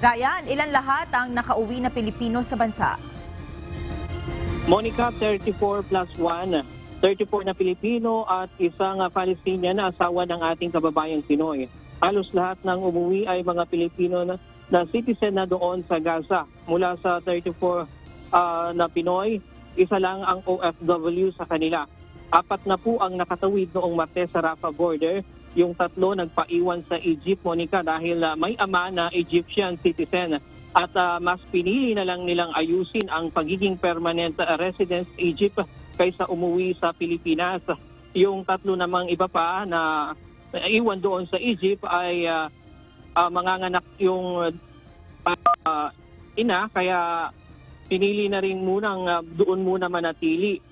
Ryan, ilan lahat ang nakauwi na Pilipino sa bansa? Monica, 34 plus 1. 34 na Pilipino at isang Palestinian na asawa ng ating kababayang Pinoy. Halos lahat ng umuwi ay mga Pilipino na citizen na doon sa Gaza. Mula sa 34 na Pinoy, isa lang ang OFW sa kanila. 4 na po ang nakatawid noong Martes sa Rafah border. Yung 3 nagpaiwan sa Egypt, Monica, dahil may ama na Egyptian citizen. At mas pinili na lang nilang ayusin ang pagiging permanent residence sa Egypt kaysa umuwi sa Pilipinas. Yung 3 namang iba pa na iwan doon sa Egypt ay manganganak yung ina, kaya pinili na rin munang doon muna manatili.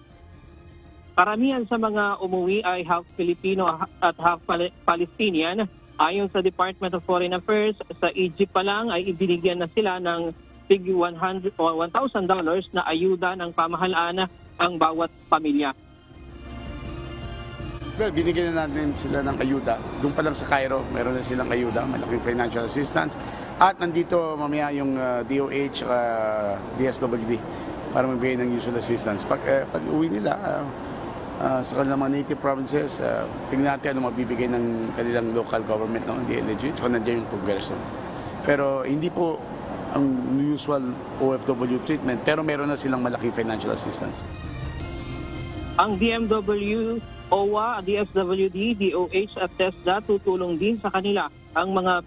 Karamihan sa mga umuwi ay half Filipino at half Palestinian. Ayon sa Department of Foreign Affairs, sa Egypt pa lang ay ibinigyan na sila ng $1,000 na ayuda ng pamahalaan ang bawat pamilya. Well, binigyan na natin sila ng ayuda. Doon pa lang sa Cairo, meron na silang ayuda, malaking financial assistance. At nandito mamaya yung DOH, DSWD para magbigay ng usual assistance. Pag uwi nila sa kanilang mga native provinces, tingnan natin ano mabibigay ng kanilang local government, no? DLG, at nandiyan yung progreso. Pero hindi po ang usual OFW treatment, pero meron na silang malaking financial assistance. Ang DMW, OWA, DSWD, DOH at TESDA tutulong din sa kanila. Ang mga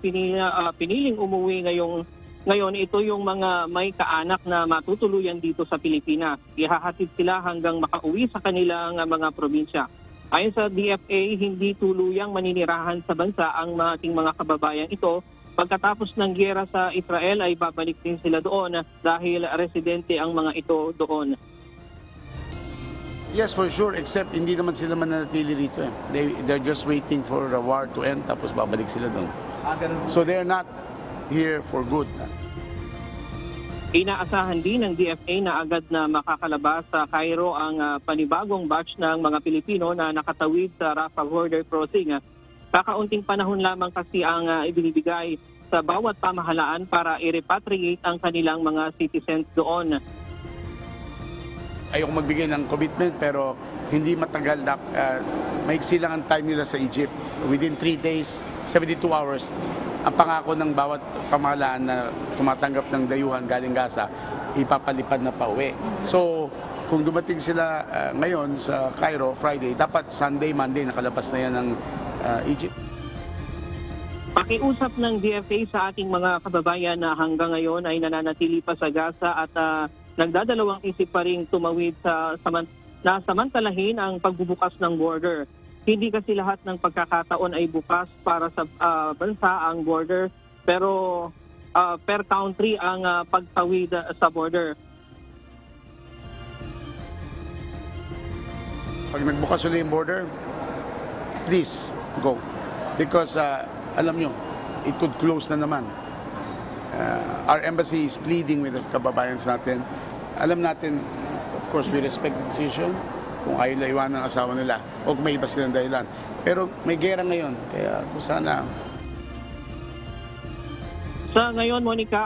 piniling umuwi ngayon, ito yung mga may kaanak na matutuluyan dito sa Pilipinas. Ihahatid sila hanggang makauwi sa kanilang mga probinsya. Ayon sa DFA, hindi tuluyang maninirahan sa bansa ang ating mga kababayan ito. Pagkatapos ng giyera sa Israel ay babalik din sila doon dahil residente ang mga ito doon. Yes, for sure, except hindi naman sila mananatili rito. They're just waiting for the war to end, tapos babalik sila doon. So they're not here for good. Inaasahan din ng DFA na agad na makakalabas sa Cairo ang panibagong batch ng mga Pilipino na nakatawid sa Rafah border crossing. Kakaunting panahon lamang kasi ang ibinibigay sa bawat pamahalaan para i-repatriate ang kanilang mga citizens doon. Ayoko magbigay ng commitment pero hindi matagal. Maiksi lang ang time nila sa Egypt. Within 3 days, 72 hours, ang pangako ng bawat pamahalaan na tumatanggap ng dayuhan galing Gaza, ipapalipad na pauwi. So, kung dumating sila ngayon sa Cairo, Friday, dapat Sunday, Monday, nakalabas na yan ng Egypt. Pakiusap ng DFA sa ating mga kababayan na hanggang ngayon ay nananatili pa sa Gaza at nagdadalawang isip pa rin tumawid na samantalahin ang pagbubukas ng border. Hindi kasi lahat ng pagkakataon ay bukas para sa bansa ang border, pero per country ang pagtawid sa border. Pag nagbukas ulit yung border, please go. Because alam nyo, it could close na naman. Our embassy is pleading with the kababayans natin. Alam natin, of course, we respect the decision. Kung ayaw na iwanan ang asawa nila o kung may iba silang dahilan. Pero may gera ngayon, kaya kung sana. Sa ngayon, Monica,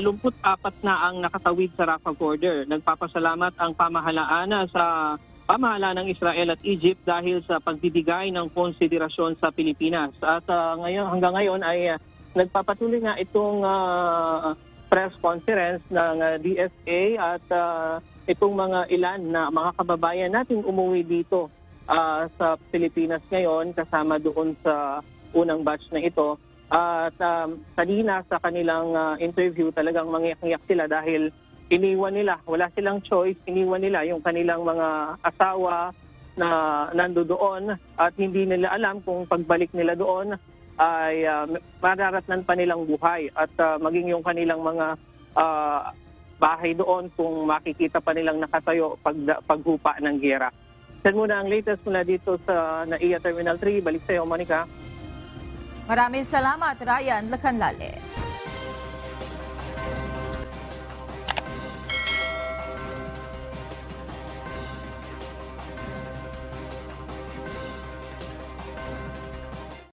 84 na ang nakatawid sa Rafah border. Nagpapasalamat ang pamahalaan sa pamahalaan ng Israel at Egypt dahil sa pagbibigay ng konsiderasyon sa Pilipinas. At hanggang ngayon ay nagpapatuloy nga itong press conference ng DFA at itong mga ilan na mga kababayan natin umuwi dito sa Pilipinas ngayon kasama doon sa unang batch na ito. At kanina sa kanilang interview talagang mangyak-ngyak sila dahil iniwan nila, wala silang choice, iniwan nila yung kanilang mga asawa na nandoon at hindi nila alam kung pagbalik nila doon ay mararatnan pa nilang buhay at maging yung kanilang mga bahay doon kung makikita pa nilang nakatayo paghupa ng giyera. Yan muna ang latest mula dito sa NAIA Terminal 3. Balik sa iyo, Monica. Maraming salamat, Ryan Lacanlale.